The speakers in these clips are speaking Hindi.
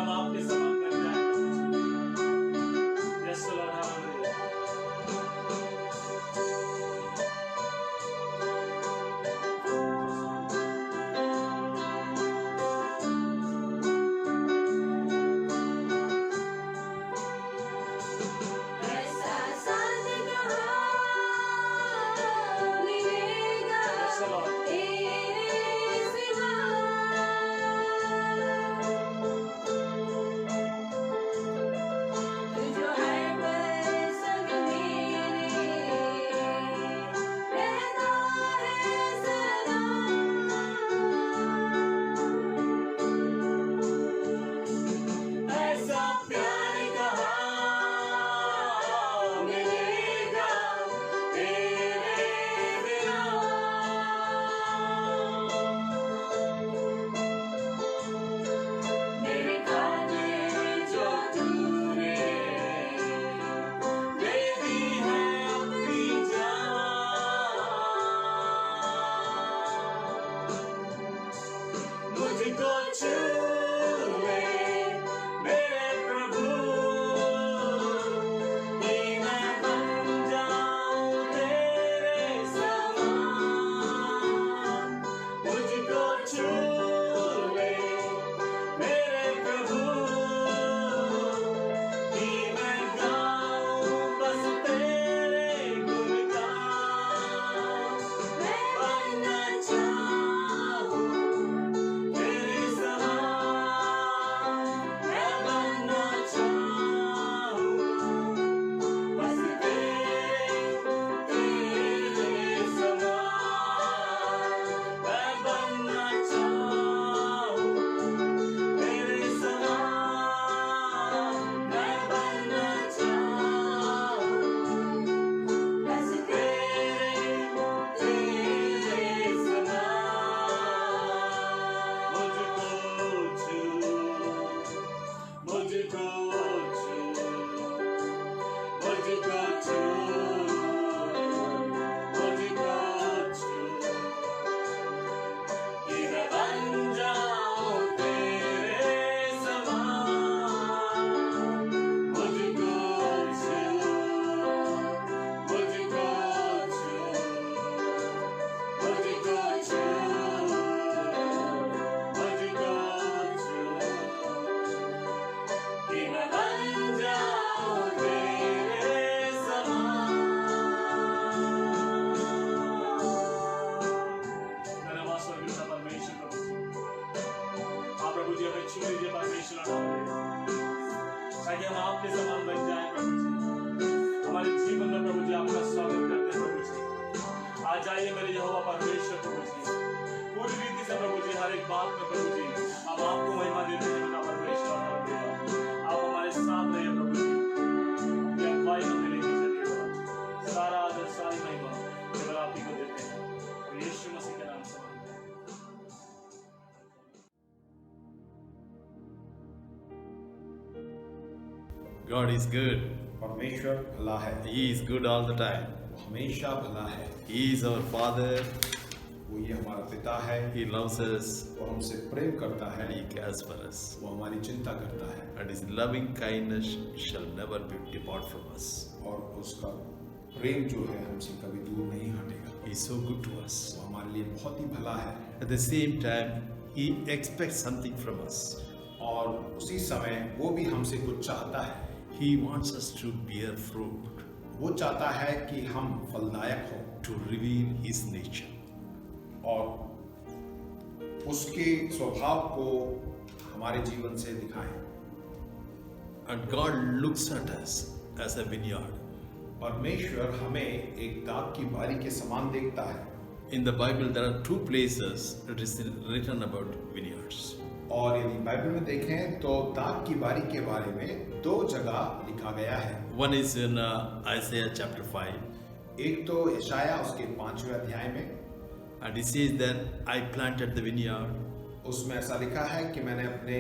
हम आपके समान बन जाएं प्रभु जी। Yes Lord, hallelujah. ऐसा साथ कहाँ मिलेगा यस लॉर्ड। तेरे सिवा। तू जो है पर संग मेरे रहता है सदा। ऐसा प्यार कहाँ मिलेगा तेरे बिना। मेरे खातिर जो तूने दे दी है अपनी जान, मुझको छू ले मेरे प्रभु कि मैं बन जाऊं तेरे समान। मुझको छू ले मेरे प्रभु कि मैं गाऊं बस तेरे गुणगान। मैं बनना चाहूं तेरे समान, मैं बनना चाहूं बस तेरे समान। मैं बनना चाहूं तेरे समान, मैं बनना चाहूं बस तेरे समान। मुझको छू, मुझको छू, मुझको छू, कि मैं बन जाऊं तेरे समान। मुझको छू, मुझको छू, मुझको छू, मुझको छू, कि मैं बन जाऊं तेरे समान। धन्यवाद स्वर्गीय परमेश्वर प्रभु जी। आप प्रभु जी हमें छू लीजिए परमेश्वर, ताकि हम आपके समान बन जाएं प्रभु जी। हमारे जीवन में प्रभु जी आपका स्वागत करते हैं प्रभु जी। आ जाइए मेरे यहोवा परमेश्वर प्रभु जी, पूरी रीति से प्रभु जी, हर एक बात में प्रभु जी हम आपको महिमा देते हैं पिता परमेश्वर। हालेलुया। आप हमारे साथ रहिए प्रभु जी, अपनी अगुवाई में लेके चलिएगा। सारा आदर सारी महिमा केवल आप ही को देते हैं, और यीशु मसीह के नाम से मांगते हैं। God is good. परमेश्वर भला है, He is good all the time. वो हमेशा भला है। He is our Father. वो ये हमारा पिता है, He loves us वो हमसे प्रेम करता and है, He cares for us. वो हमारी चिंता करता है And His loving kindness shall never depart from us. और उसका प्रेम जो है हमसे कभी दूर नहीं हटेगा। He is so good to us. वो हमारे लिए बहुत ही भला है At the same time, He expects something from us. और उसी समय वो भी हमसे कुछ चाहता है। He wants us to bear fruit, वो चाहता है कि हम फलदायक हों to reveal His nature. और उसके स्वभाव को हमारे जीवन से दिखाएं। And God looks at us as a vineyard. परमेश्वर हमें एक दाग की बारी के समान देखता है। In the Bible, there are two places it is written about vineyards. और यदि बाइबल में देखें तो दाग की बारी के बारे में दो जगह लिखा गया है। One is in Isaiah chapter 5, एक तो यशाया उसके 5वें अध्याय में, and it says that I planted the vineyard, उसमें ऐसा लिखा है कि मैंने अपने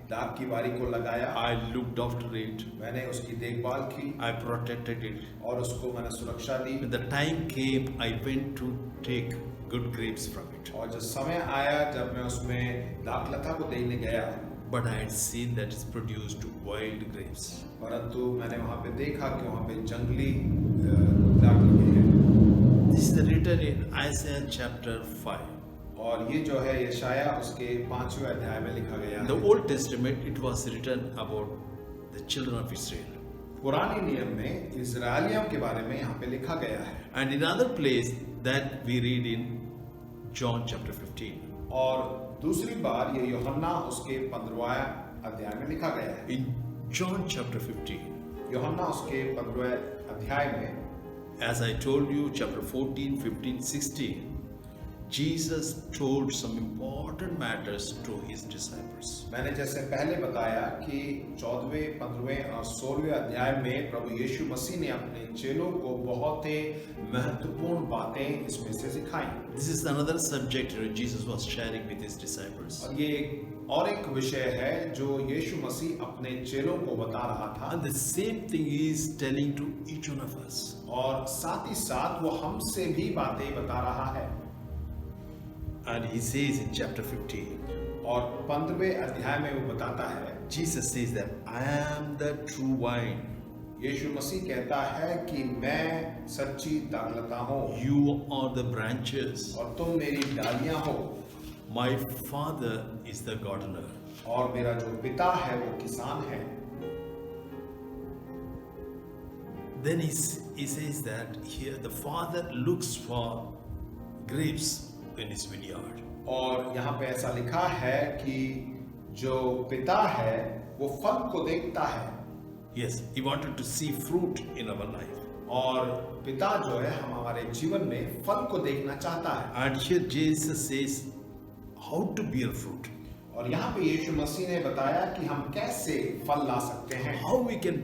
दाग की बारी को लगाया, I looked after it, मैंने उसकी देखभाल की I protected it. और उसको मैंने सुरक्षा दी। When the time came, I went to take good grapes from it. और जब समय आया जब मैं उसमें दाखलता को देने गया, but I had seen that it's produced wild grapes. परंतु मैंने वहां पे देखा कि वहां पे जंगली दाख लगे हैं। This is written in Isaiah chapter 5. और ये जो है यशाया उसके 5वें अध्याय में लिखा गया In the है। Old Testament, it was written about the children of Israel. पुराने नियम में इजराइलियों के बारे में यहाँ पे लिखा गया है। And in another place that we read in John chapter 15. और दूसरी बार ये यूहन्ना उसके 15वें अध्याय में लिखा गया है। In John chapter 15, यूहन्ना उसके 15वें अध्याय में, as I told you, chapter 14, 15, 16, Jesus told some important matters to his disciples. मैंने जैसे पहले बताया कि 14वें, 15वें और 16वें अध्याय में प्रभु यीशु मसीह ने अपने चेलों को बहुत ही महत्वपूर्ण बातें इसमें से सिखाई। This is another subject Jesus was sharing with his disciples. और ये और एक विषय है जो यीशु मसीह अपने चेलों को बता रहा था। And the same thing he is telling to each one of us. और साथ ही साथ वो हमसे भी बातें बता रहा है। And he says in chapter 15, और 15वें अध्याय में वो बताता है, Jesus says that I am the true vine. यीशु मसीह कहता है कि मैं सच्ची दाखलता हूँ You are the branches. और तुम मेरी डालियां हो। My Father is the gardener. और मेरा जो पिता है वो किसान है। Then he says that here the Father looks for grapes in his vineyard. और यहाँ पे ऐसा लिखा है कि जो पिता है वो फल को देखता है। Yes, he wanted to see fruit in our life. और पिता जो है हम हमारे जीवन में फल को देखना चाहता है। And here Jesus says how to bear fruit. और यहाँ पे यीशु मसीह ने बताया कि हम कैसे फल ला सकते हैं, How we can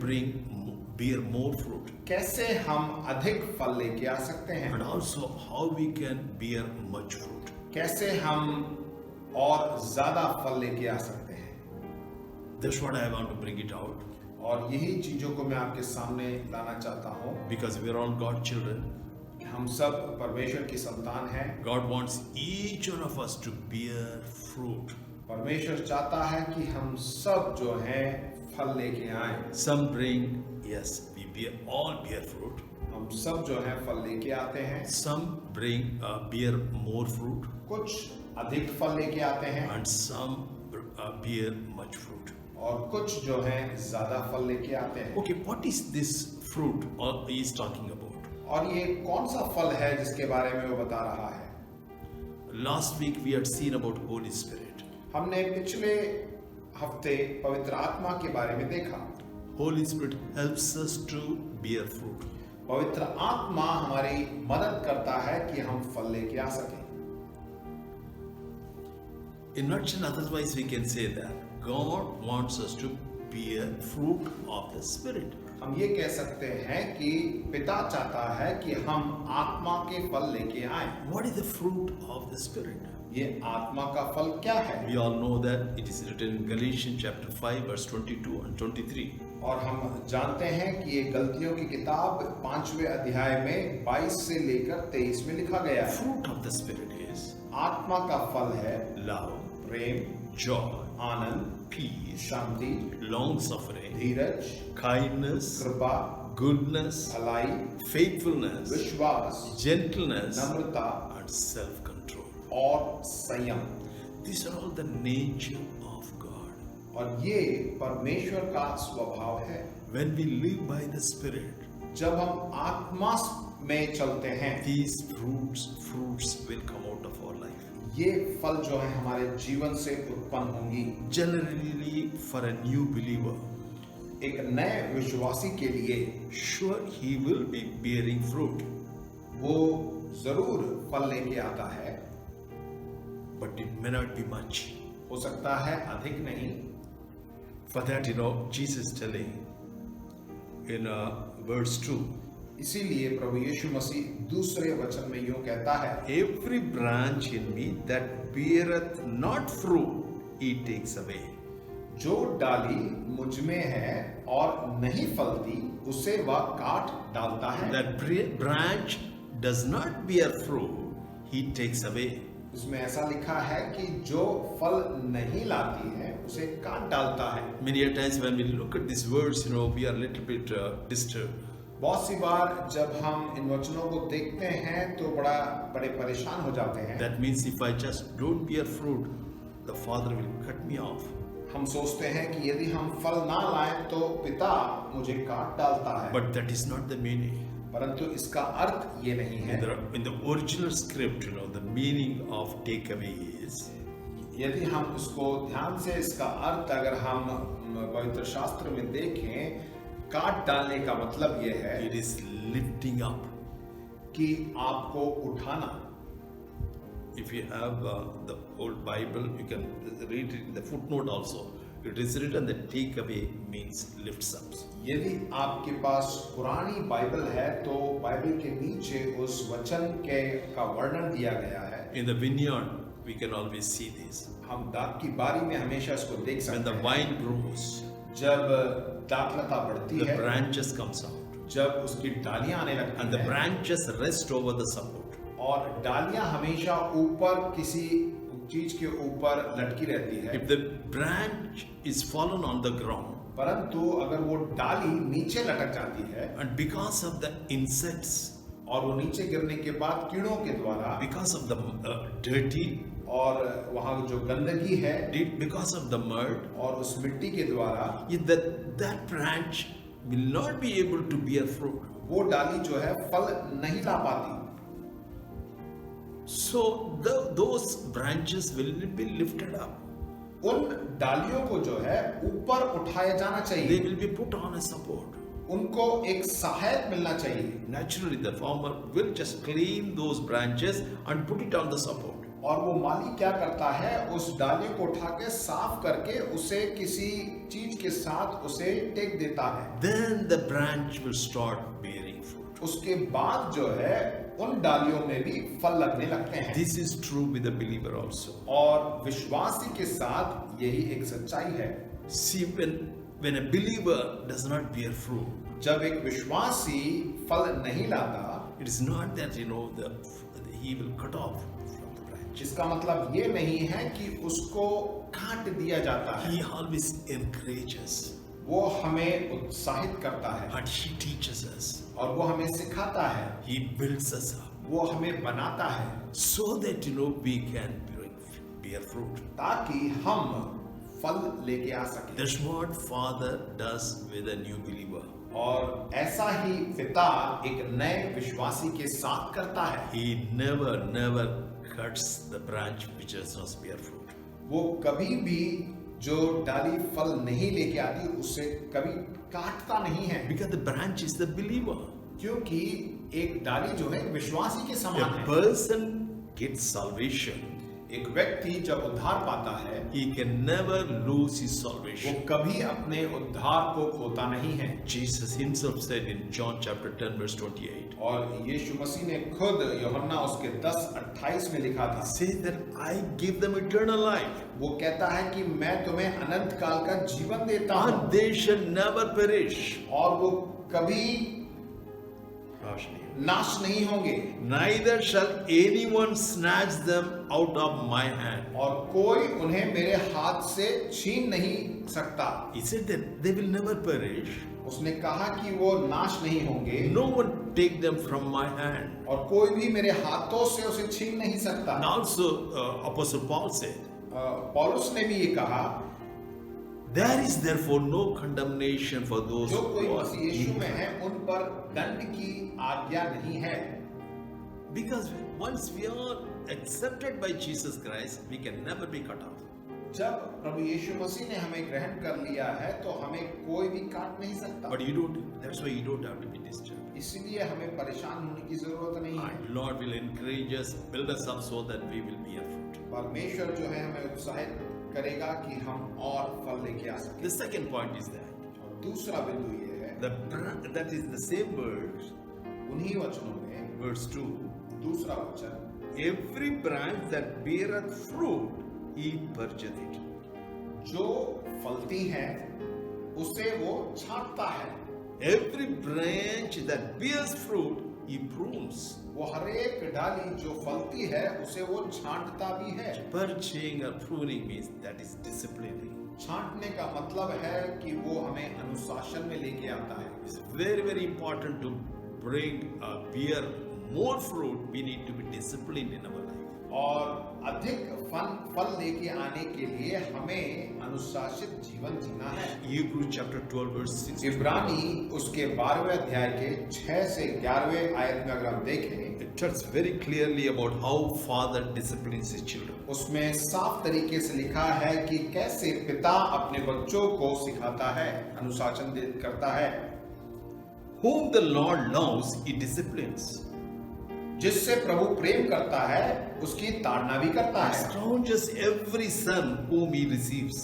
bear more fruit. कैसे हम अधिक फल लेके आ सकते हैं, And also how we can bear much fruit. कैसे हम और ज्यादा फल लेके आ सकते हैं। That's what I want to bring it out. और यही चीजों को मैं आपके सामने लाना चाहता हूँ। Because we are all God's children. हम सब परमेश्वर की संतान हैं। God wants each one of us to bear fruit. परमेश्वर चाहता है कि हम सब जो हैं फल लेके आए। Some bring, yes, we all bear fruit. हम सब जो हैं फल लेके आते हैं। Some bear more fruit, कुछ अधिक फल लेके आते हैं and some bear much fruit. और कुछ जो हैं ज्यादा फल लेके आते हैं। Okay, what is this fruit he is talking about? और ये कौन सा फल है जिसके बारे में वो बता रहा है? Last week we had seen about Holy Spirit. हमने पिछले हफ्ते पवित्र आत्मा के बारे में देखा। Holy Spirit helps us to bear fruit. पवित्र आत्मा हमारी मदद करता है कि हम फल लेके आ सकें। In nutshell, otherwise we can say that God wants us to bear fruit of the Spirit. हम ये कह सकते हैं कि पिता चाहता है कि हम आत्मा के फल लेके आए। What is the fruit of the Spirit? ये आत्मा का फल क्या है? We all know that it is written in Galatians chapter 5 verse 22 and 23. और हम जानते हैं कि ये गलतियों की किताब 5वें अध्याय में 22 से लेकर 23 में लिखा गया है। Fruit of the Spirit is आत्मा का फल है love, प्रेम, joy, आनंद, peace, शांति, long suffering, धीरज, kindness, कृपा, goodness, भलाई, faithfulness, विश्वास, gentleness, नम्रता and self-control. और संयम। These are all the nature of God. और ये परमेश्वर का स्वभाव है। When we live by the Spirit, जब हम आत्मा में चलते हैं, these fruits will come out of our life. ये फल जो है हमारे जीवन से उत्पन्न होंगी। Generally, for a new believer, एक नए विश्वासी के लिए sure he will be bearing fruit, वो जरूर फल लेके आता है, but it may not be much. हो सकता है अधिक नहीं। For that, Jesus is telling in verse 2, इसीलिए प्रभु यीशु मसीह दूसरे वचन में यूं कहता है, every branch in me that beareth not fruit, he takes away. जो डाली मुझ में है और नहीं फलती उसे वह काट डालता है। That branch does not bear fruit, he takes away. उसमें ऐसा लिखा है कि जो फल नहीं लाती है उसे काट डालता है। Many a times when we look at these words, we are a little bit disturbed. बहुत सी बार जब हम इन वचनों को देखते हैं तो बड़े परेशान हो जाते हैं। That means if I just don't bear fruit, the Father will cut me off. हम सोचते हैं कि यदि हम फल ना लाएं तो पिता मुझे काट डालता है। But that is not the meaning. परंतु इसका अर्थ ये नहीं है। In the original script, the meaning of takeaway is, यदि हम उसको ध्यान से इसका अर्थ अगर हम पवित्र शास्त्र में देखें, काट डालने का मतलब ये है it is lifting up. कि आपको उठाना। If you have the old Bible, you can read it in the footnote also. It is written that takeaway means lifts up. यदि आपके पास पुरानी बाइबल है तो बाइबल के नीचे उस वचन का वर्णन दिया गया है। In the vineyard, we can always see this. हम दाख की बारी में हमेशा इसको देख When सकते the हैं। vine grows, जब दाखलता बढ़ती the है, branches comes out, जब उसकी डालियां आने लगती and the हैं branches rest over the support. और डालियां हमेशा ऊपर किसी चीज के ऊपर लटकी रहती है। If the branch is fallen on the ground, परंतु अगर वो डाली नीचे लटक जाती है and because of the insects, और वो नीचे गिरने के बाद कीड़ों के द्वारा because of the dirty, और वहाँ जो गंदगी है because of the mud, और उस मिट्टी के द्वारा that branch will not be able to bear fruit. वो डाली जो है फल नहीं ला पाती। So those branches will be lifted up. उन डालियों को जो है ऊपर उठाया जाना They चाहिए। will be put on a support. उनको एक सहायक मिलना चाहिए। Naturally, the farmer will just clean those branches and put it on the support. और वो माली क्या करता है, उस डाली को उठा के साफ करके उसे किसी चीज के साथ उसे टेक देता है। Then the branch will start bearing fruit. उसके बाद जो है उन डालियों में भी फल लगने लगते हैं। This is true with the believer also. और विश्वासी के साथ यही एक सच्चाई है। See, when a believer does not bear fruit, जब एक विश्वासी फल नहीं लाता, it is not that he will cut off from the branch. जिसका मतलब ये नहीं है कि उसको काट दिया जाता है। He always encourages वो हमें उत्साहित करता है and he teaches us. और वो हमें सिखाता है, He builds us up वो हमें बनाता है so that we can bear fruit. ताकि हम फल लेके आ सके। That's what Father does with a new believer. और ऐसा ही पिता एक नए विश्वासी के साथ करता है। He never cuts the branch which does not bear fruit. वो कभी भी जो डाली फल नहीं लेके आती उसे कभी काटता नहीं है। Because the branch is the believer. क्योंकि एक डाली जो है विश्वासी के समान A है। person gets salvation. एक व्यक्ति जब उद्धार पाता है, He can never lose his वो salvation. कभी अपने उद्धार को खोता नहीं है। Jesus himself said in John chapter 10 verse 28. और यीशु मसीह ने खुद यूहन्ना उसके 10:28 में लिखा था, Say that I give them eternal life. वो कहता है कि मैं तुम्हें अनंत काल का जीवन देता हूँ And they shall never perish. और वो कभी नाश नहीं होंगे, Neither shall anyone snatch them out of my hand. और कोई उन्हें मेरे हाथ से छीन नहीं सकता। He said that they will never perish. उसने कहा कि वो नाश नहीं होंगे No one take them from my hand. और कोई भी मेरे हाथों से उसे छीन नहीं सकता। And also Apostle Paul said, पौलुस ने भी ये कहा, there is therefore no condemnation for those जो कोई who are Masih Yeshu in में है उन पर दंड की आज्ञा नहीं है। Because once we are accepted by Jesus Christ, we can never be cut off. जब प्रभु यीशु मसीह ने हमें ग्रहण कर लिया है तो हमें कोई भी काट नहीं सकता। But you don't, that's why you don't have to be disturbed. इसलिए हमें परेशान होने की जरूरत नहीं है। And Lord will encourage us, build us up so that we will bear fruit. परमेश्वर जो है हमें उत्साहित करेगा कि हम और फल लेके आ सकें। The second point is that और दूसरा बिंदु ये है, that is the same words, उन्हीं वचनों में verse 2. दूसरा वचन, Every branch that beareth fruit, he purgeth it. जो फलती है उसे वो छांटता है। Every branch that bears fruit, he prunes. वो हर एक डाली जो फलती है उसे वो छांटता भी है। Purging or pruning means that is disciplining. छांटने का मतलब है कि वो हमें अनुशासन में लेके आता है। It's very, very important to bear more fruit. We need to be disciplined in our life. और अधिक फल लेके आने के लिए हमें अनुशासित जीवन जीना है। Hebrews chapter 12 verse 6. इब्रानी उसके 12वें अध्याय के 6 से 11वें आयत में अगर हम देखें, It tells very clearly about how father disciplines his children. उसमें साफ तरीके से लिखा है कि कैसे पिता अपने बच्चों को सिखाता है, अनुशासन करता है। Whom the Lord loves, he disciplines. जिससे प्रभु प्रेम करता है उसकी ताड़ना भी करता है। Scourges every son whom he receives.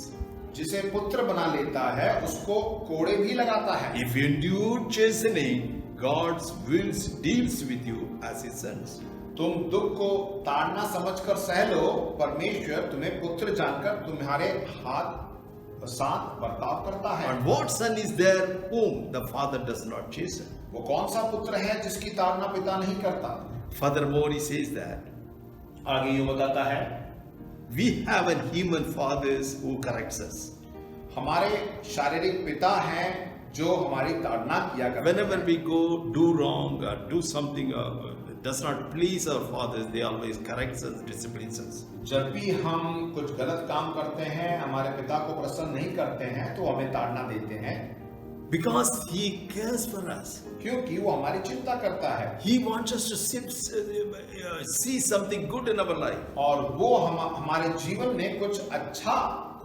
जिसे पुत्र बना लेता है उसको कोड़े भी लगाता है। If you endure chastening, God's will deals with you as his sons. तुम दुख को ताड़ना समझकर सह लो, परमेश्वर तुम्हें पुत्र जानकर तुम्हारे साथ बर्ताव करता है। And what son is there whom the father does not chasten? वो कौन सा पुत्र है जिसकी ताड़ना पिता नहीं करता? Furthermore, he says that आगे यूं बताता है, we have a human fathers who corrects us. हमारे शारीरिक पिता हैं जो हमारी ताड़ना किया करते हैं। Whenever we go do wrong or do something does not please our fathers, they always corrects us, disciplines us. जब भी हम कुछ गलत काम करते हैं, हमारे पिता को प्रसन्न नहीं करते हैं, तो हमें ताड़ना देते हैं। Because he cares for us. क्योंकि वो हमारी चिंता करता है। He wants us to see something good in our life. और वो हमारे जीवन में कुछ अच्छा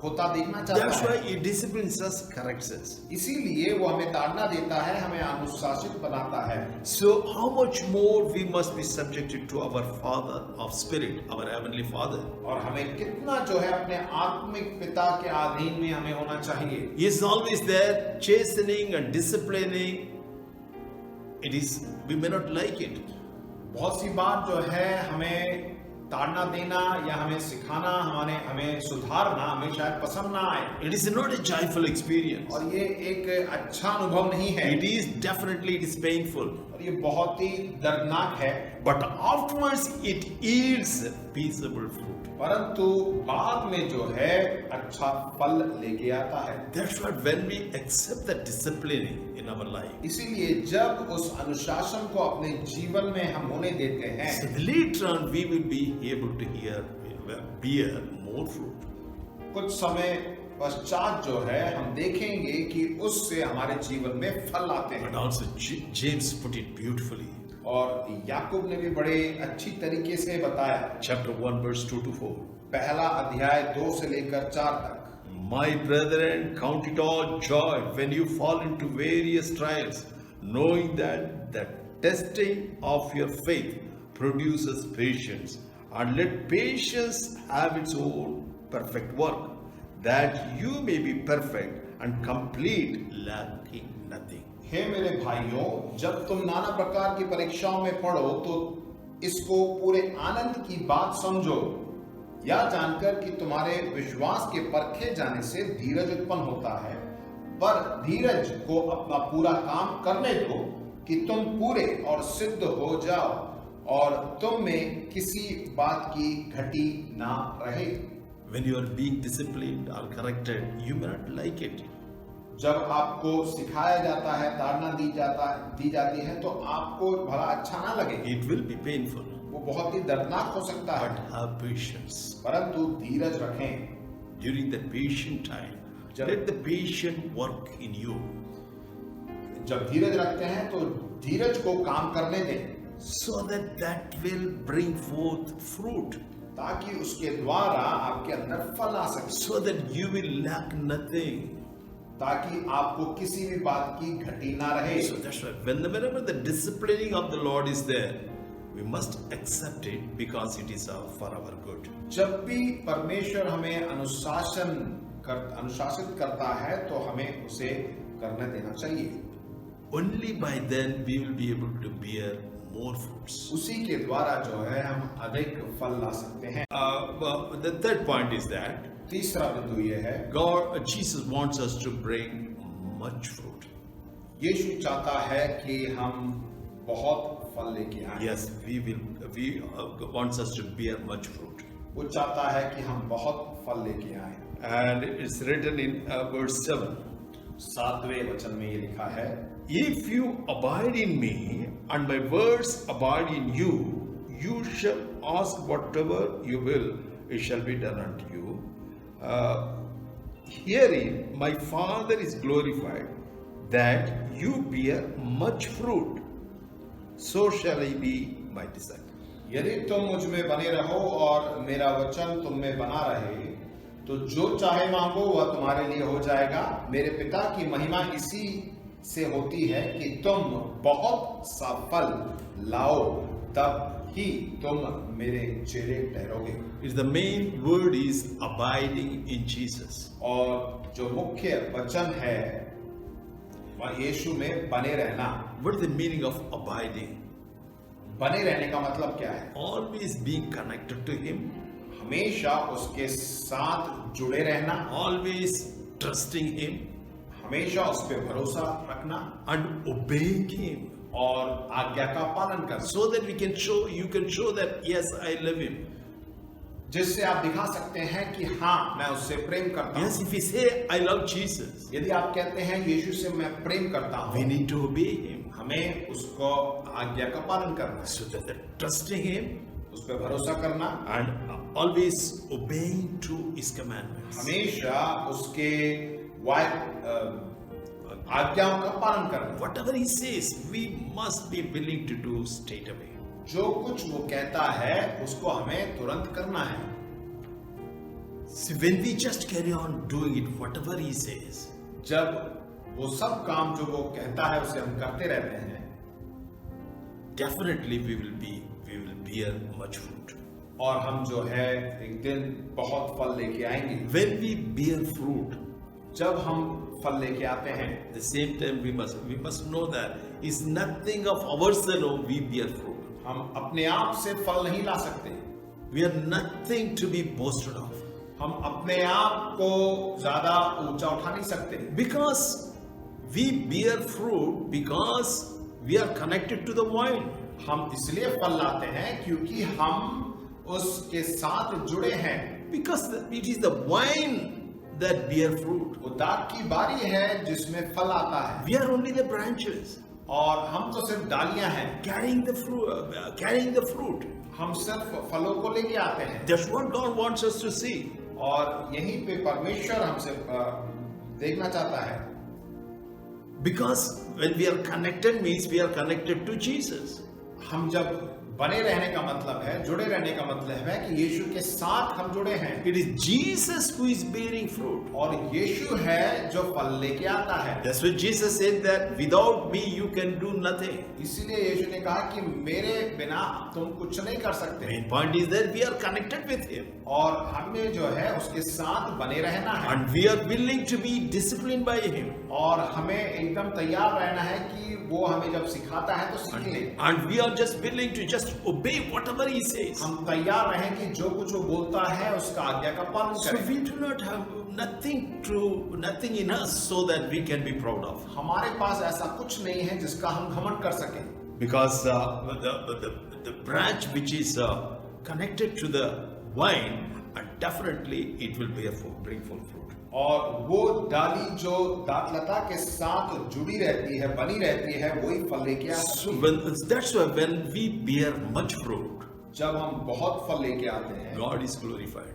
होता देखना चाहता That's है। why he disciplines us, corrects us. इसीलिए वो हमें ताड़ना देता है, हमें अनुशासित बनाता है। So how much more we must be subjected to our Father of Spirit, our Heavenly Father. और हमें कितना जो है अपने आत्मिक पिता के अधीन में हमें होना चाहिए। He is always there, chastening and disciplining. We may not like it. बहुत सी बार जो है हमें ताड़ना देना या हमें सिखाना, हमें सुधारना हमें शायद पसंद ना आए। It is not a joyful experience. और ये एक अच्छा अनुभव नहीं है। It is painful. और ये बहुत ही दर्दनाक है। But afterwards it yields peaceable fruit. परंतु बाद में जो है अच्छा फल लेके आता है। That's why when we accept the disciplining in our life, इसीलिए जब उस अनुशासन को अपने जीवन में हम होने देते हैं, so later on we will be able to bear more fruit. कुछ समय पश्चात जो है हम देखेंगे कि उससे हमारे जीवन में फल आते हैं। But also James put it beautifully. और याकूब ने भी बड़े अच्छी तरीके से बताया। Chapter 1 verse 2 to 4. पहला अध्याय 2 से लेकर 4 तक। My brethren, count it all joy when you fall into various trials, knowing that the testing of your faith produces patience, and let patience have its own perfect work, that you may be perfect and complete, lacking nothing. हे मेरे भाइयों, जब तुम नाना प्रकार की परीक्षाओं में पड़ो तो इसको पूरे आनंद की बात समझो, या जानकर कि तुम्हारे विश्वास के परखे जाने से धीरज उत्पन्न होता है। पर धीरज को अपना पूरा काम करने दो कि तुम पूरे और सिद्ध हो जाओ और तुम में किसी बात की घटी ना रहे। When you are being disciplined or corrected, you may not like it. जब आपको सिखाया जाता है, ताड़ना दी जाती है, तो आपको भला अच्छा ना लगे। It will be painful. वो बहुत ही दर्दनाक हो सकता है। But have patience. परंतु धीरज रखें। During the patient time, let the patient work in you. जब धीरज रखते हैं तो धीरज को काम करने दें, So that will bring forth fruit. ताकि उसके द्वारा आपके अंदर फल आ सके, So that you will lack nothing. ताकि आपको किसी भी बात की घटी ना रहे। So that's why whenever the disciplining of the Lord is there, we must accept it because it is for our good. जब भी परमेश्वर हमें अनुशासित करता है तो हमें उसे करने देना चाहिए। Only by then we will be able to bear more fruits. उसी के द्वारा जो है हम अधिक फल ला सकते हैं। The third point is that तीसरा बिंदु ये है, Jesus wants us to bring much fruit. यीशु चाहता है कि हम बहुत फल लेके आए। Yes, he wants us to bear much fruit. वो चाहता है कि हम बहुत फल लेके आए। And it's written in verse 7. 7वें वचन में ये लिखा है, If you abide in me and my words abide in you, you shall ask whatever you will, it shall be done unto you. Herein my Father is glorified, that you bear much fruit. So shall I be my disciple. यदि तुम मुझ में बने रहो और मेरा वचन तुम में बना रहे, तो जो चाहे मांगो वह तुम्हारे लिए हो जाएगा। मेरे पिता की महिमा इसी से होती है कि तुम बहुत सा फल लाओ, तब ही तुम मेरे चेले ठहरोगे। It's the main word is abiding in Jesus. और जो मुख्य वचन है वह यीशु में बने रहना। What is the meaning of abiding? बने रहने का मतलब क्या है? Always being connected to Him, हमेशा उसके साथ जुड़े रहना, always trusting Him, हमेशा उस पर भरोसा रखना and obeying Him, और आज्ञा का पालन करना, so that you can show that yes, I love Him. जिससे आप दिखा सकते हैं कि हाँ, मैं उससे प्रेम करता Yes, हूँ। if we say I love Jesus, यदि आप कहते हैं यीशु से मैं प्रेम करता we हूँ, need to obey Him. हमें उसको आज्ञा का पालन करना है, So that trusting Him उस पर भरोसा करना, and always obeying to His commandments. हमेशा उसके आज्ञाओं का पालन करना। Whatever He says, we must be willing to do straight away. जो कुछ वो कहता है उसको हमें तुरंत करना है। See, when we just carry on doing it, whatever He says, जब वो सब काम जो वो कहता है उसे हम करते रहते हैं, definitely we will bear much fruit. और हम जो है एक दिन बहुत फल लेके आएंगे। When we bear fruit, जब हम फल लेके आते हैं, at the same time we must know that it's nothing of ourselves we bear fruit. हम अपने आप से फल नहीं ला सकते। We are nothing to be boasted of. हम अपने आप को ज्यादा ऊंचा उठा नहीं सकते, Because we bear fruit because we are connected to the vine. हम इसलिए फल लाते हैं क्योंकि हम उसके साथ जुड़े हैं। Because it is the vine that bear fruit. वो दाग की बारी है जिसमें फल आता है, We are only the branches और हम तो सिर्फ डालियां हैं। carrying the fruit. हम सिर्फ फलों को लेके आते हैं, That's what God wants us to see. और यहीं पे परमेश्वर हमसे देखना चाहता है। Because when we are connected means we are connected to Jesus. हम जब बने रहने का मतलब है, जुड़े रहने का मतलब है कि यीशु के साथ हम जुड़े हैं, It is Jesus who is bearing fruit. और यीशु है जो फल लेके आता है। That's why Jesus said that without me you can do nothing. इसीलिए यीशु ने कहा कि मेरे बिना तुम कुछ नहीं कर सकते, Main point is that we are connected with Him. और हमें जो है उसके साथ बने रहना है, And we are willing to be disciplined by Him. और हमें एकदम तैयार रहना है कि वो हमें जब सिखाता है तो सीख ले। And we are just willing to just obey whatever He says. हम तैयार रहें कि जो कुछ वो बोलता है उसका आज्ञा का पालन So करें। we do not have nothing in us so that we can be proud of. हमारे पास ऐसा कुछ नहीं है जिसका हम घमंड कर सकें, Because the branch which is connected to the vine, and definitely it will bring forth fruit. और वो डाली जो दाखलता के साथ जुड़ी रहती है, बनी रहती है, वही फल लेके आती So है। that's why when we bear much fruit, जब हम बहुत फल लेके आते हैं, God is glorified.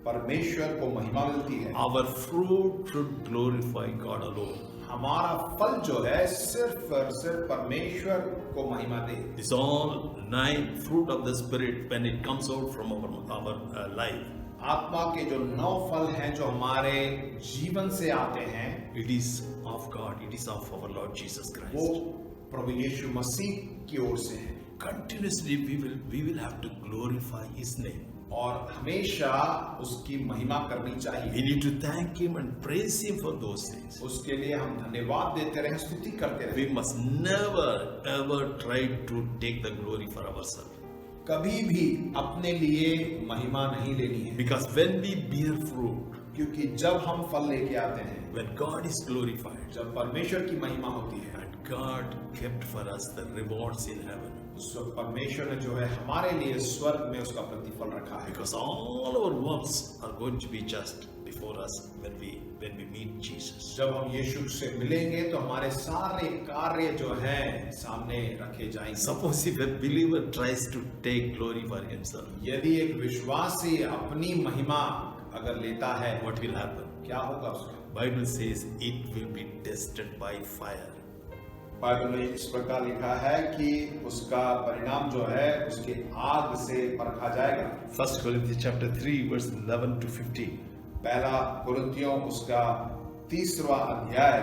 परमेश्वर को महिमा मिलती है। Our fruit should glorify God alone. हमारा फल जो है सिर्फ और सिर्फ परमेश्वर को महिमा दे। It's all 9 fruit of the Spirit when it comes out from our life. आत्मा के जो 9 फल हैं जो हमारे जीवन से आते हैं, It is of God. It is of our Lord Jesus वो Christ. प्रभु यीशु मसीह की ओर से हैं, Continuously we will have to glorify His name. और हमेशा उसकी महिमा करनी चाहिए। We need to thank Him and praise Him for those things. उसके लिए हम धन्यवाद देते रहे, स्तुति करते रहे। We must never ever try to take the glory for ourselves. कभी भी अपने लिए महिमा नहीं लेनी है, Because when we bear fruit, क्योंकि जब हम फल लेके आते हैं, when God is glorified, जब परमेश्वर की महिमा होती है, and God kept for us the rewards in heaven. उस वक्त परमेश्वर ने जो है हमारे लिए स्वर्ग में उसका प्रतिफल रखा है, Because all our works are going to be just before us when we meet Jesus. जब हम यीशु से मिलेंगे तो हमारे सारे कार्य जो हैं सामने रखे जाएंगे। Suppose if a believer tries to take glory for himself, यदि एक विश्वासी अपनी महिमा अगर लेता है, what will happen? क्या होगा उसका? Bible says it will be tested by fire. Bible में इस प्रकार लिखा है कि उसका परिणाम जो है उसके आग से परखा जाएगा। 1 Corinthians chapter 3 verse 11 to 15. पहला कुरिन्थियों उसका 3वां अध्याय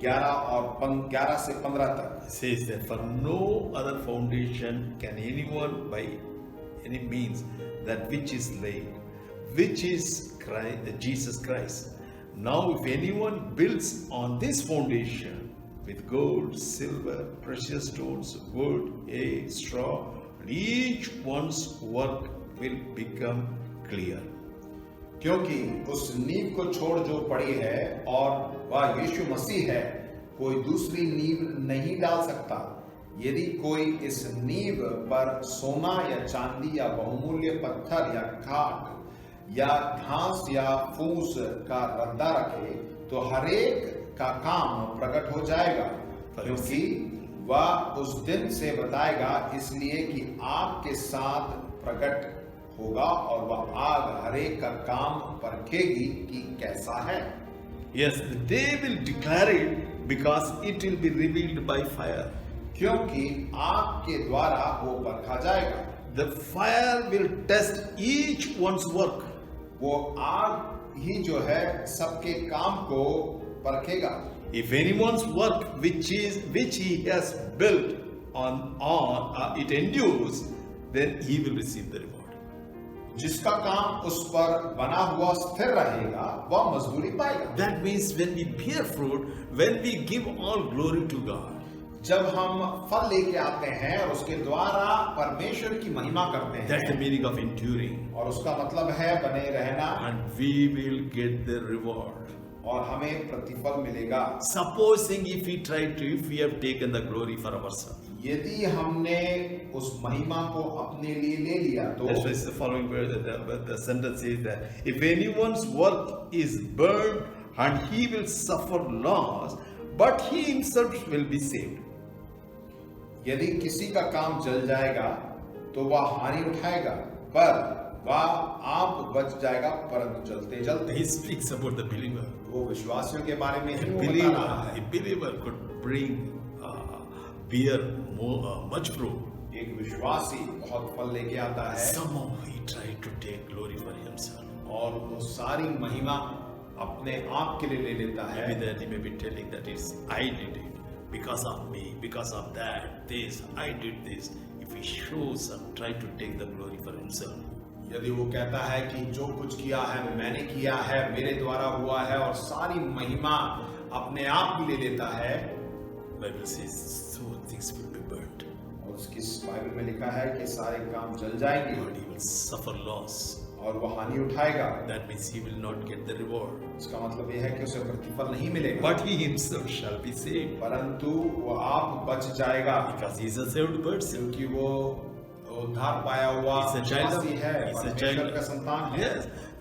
11 से 15 तक It says that for no other foundation can anyone by any means that which is laid, which is Christ, Jesus Christ. Now if anyone builds on this foundation with gold, silver, precious stones, wood, hay, straw, each one's work will become clear. क्योंकि उस नींव को छोड़ जो पड़ी है और वह यीशु मसीह है, कोई दूसरी नींव नहीं डाल सकता। यदि कोई इस नींव पर सोना या चांदी या बहुमूल्य पत्थर या काठ या घास या फूस का रद्दा रखे तो हरेक का काम प्रकट हो जाएगा, क्योंकि वह उस दिन से बताएगा, इसलिए कि आग के साथ प्रकट होगा और वह आग हरेक का काम परखेगी कि कैसा है। Yes, they will declare it because it will be revealed by fire. क्योंकि आग के द्वारा वो परखा जाएगा। The fire will test each one's work. वो आग ही जो है सबके काम को परखेगा। If anyone's work which he has built on it endures, then he will receive the reward. जिसका काम उस पर बना हुआ स्थिर रहेगा वह मजदूरी पाएगा। That means when we bear fruit, when we give all glory to God, जब हम फल लेके आते हैं और उसके द्वारा परमेश्वर की महिमा करते that's the हैं, meaning of enduring, और उसका मतलब है बने रहना, and we will get the reward. और हमें प्रतिफल मिलेगा। Supposing if we have taken the glory for ourselves. यदि हमने उस महिमा को अपने लिए ले लिया तो That's why the following verse, the sentence says that if anyone's work is burned and he will suffer loss, but he himself will be saved. यदि किसी का काम जल जाएगा तो वह हानि उठाएगा, पर वह आप बच जाएगा, परंतु जलते जलते। He speaks about the believer. वो विश्वासियों के बारे में ही वो बता Believer, रहा है। a believer could bear much fruit. एक विश्वासी बहुत फल लेके आता है Somehow he tried to take glory for himself. और वो सारी महिमा अपने आप के लिए ले लेता है। Maybe that he may be telling that it's I did it because of me, because of that, this, I did this. If he shows and try to take the glory for himself, यदि वो कहता है कि जो कुछ किया है मैंने किया है, मेरे द्वारा हुआ है, और सारी महिमा अपने आप ही ले लेता है, Bible says so things will be burnt. और उसकी बाइबल में लिखा है कि सारे काम जल जाएंगे But he will suffer loss. और वो हानि उठाएगा। That means he will not get the reward. इसका मतलब यह है कि उसे प्रतिफल नहीं मिलेगा, But he himself shall be saved. परंतु वो आप बच जाएगा, Because he is a saved person. क्योंकि वो उद्धार पाया हुआ He's a child of, विश्वासी है, he's a परमेश्वर child का संतान है।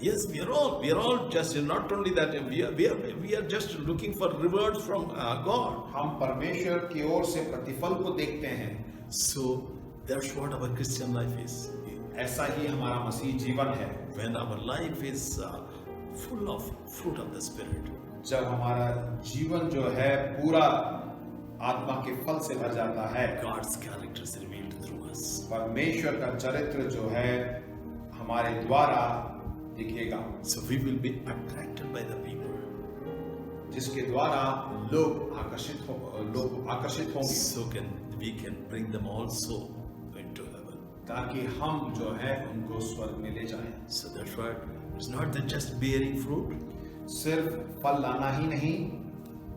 Yes, we are all just not only that we are just looking for rewards from God. हम परमेश्वर की ओर से प्रतिफल को देखते हैं। So that's what our Christian life is. ऐसा ही हमारा मसीह जीवन है। When our life is full of fruit of the Spirit, जब हमारा जीवन जो है पूरा आत्मा के फल से भर जाता है, God's character is revealed through us. परमेश्वर का चरित्र जो है हमारे द्वारा दिखेगा, So we will be attracted by the people. जिसके द्वारा लोग आकर्षित होंगे, So we can bring them also into heaven. ताकि हम जो है उनको स्वर्ग में ले जाएं। So that's why it's not that just bearing fruit. सिर्फ फल लाना ही नहीं,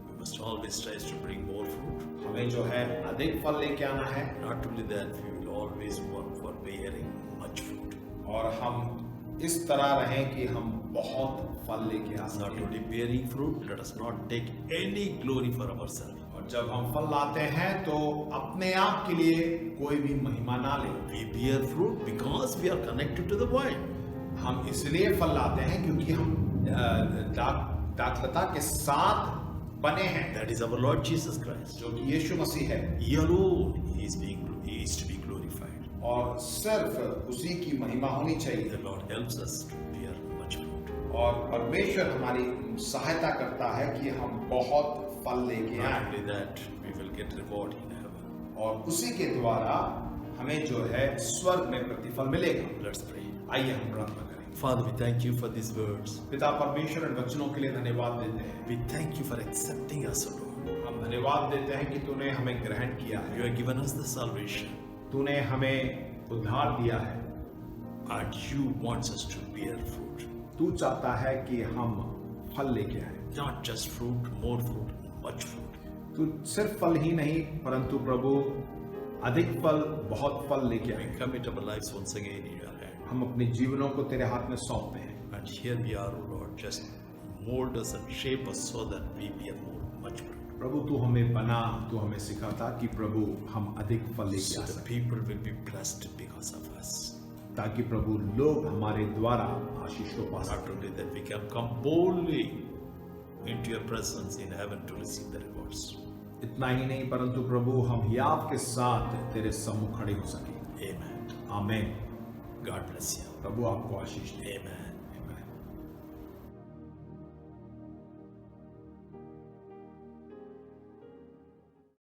We must always try to bring more fruit. हमें जो है अधिक फल लेके आना है, Not only that, we will always work for bearing much fruit. और हम इस तरह रहें कि हम बहुत फल लेके आ Not सकें। only bearing fruit, let us not take any glory for ourselves. और जब हम फल लाते हैं तो अपने आप के लिए कोई भी महिमा ना लें। We bear fruit because we are connected to the vine. हम इसलिए फल लाते हैं क्योंकि हम दाखलता के साथ बने हैं, That is our Lord Jesus Christ. जो कि यीशु मसीह है, He alone he is to be glorified. और सिर्फ उसी की महिमा होनी चाहिए। The Lord helps us to bear much fruit. और परमेश्वर हमारी सहायता करता है कि हम बहुत फल लेके Not आए, only that, we will get reward in heaven. और उसी के द्वारा हमें जो है स्वर्ग में प्रतिफल मिलेगा। Let's pray. आइए हम प्रार्थना करें। Father, we thank you for these words. पिता परमेश्वर इन वचनों के लिए धन्यवाद देते हैं। We thank you for accepting us, O Lord. हम धन्यवाद देते हैं कि तूने हमें ग्रहण किया है, You have given us the salvation, तूने हमें उद्धार दिया है। and you want us to bear fruit. तू चाहता है कि हम फल लेके आए। Not just fruit, more fruit, much fruit. तू सिर्फ फल ही नहीं, परंतु प्रभु अधिक फल, बहुत फल लेके We आए। commit our lives once again in your hand. हम अपने जीवनों को तेरे हाथ में सौंपते हैं, And here we are, O Lord. Just mold us and shape us so that we bear much fruit. प्रभु तू हमें बना, तू हमें सिखाता कि प्रभु हम अधिक फल लेके So आ the सकें, people will be blessed because of us. ताकि प्रभु लोग हमारे द्वारा आशीष को पा Not सकें। only that, we can come boldly into your presence in heaven to receive the rewards. इतना ही नहीं, परंतु प्रभु हम हियाव के साथ तेरे सम्मुख खड़े हो सके। Amen. आमीन। God bless you. प्रभु आपको आशीष दे। Amen.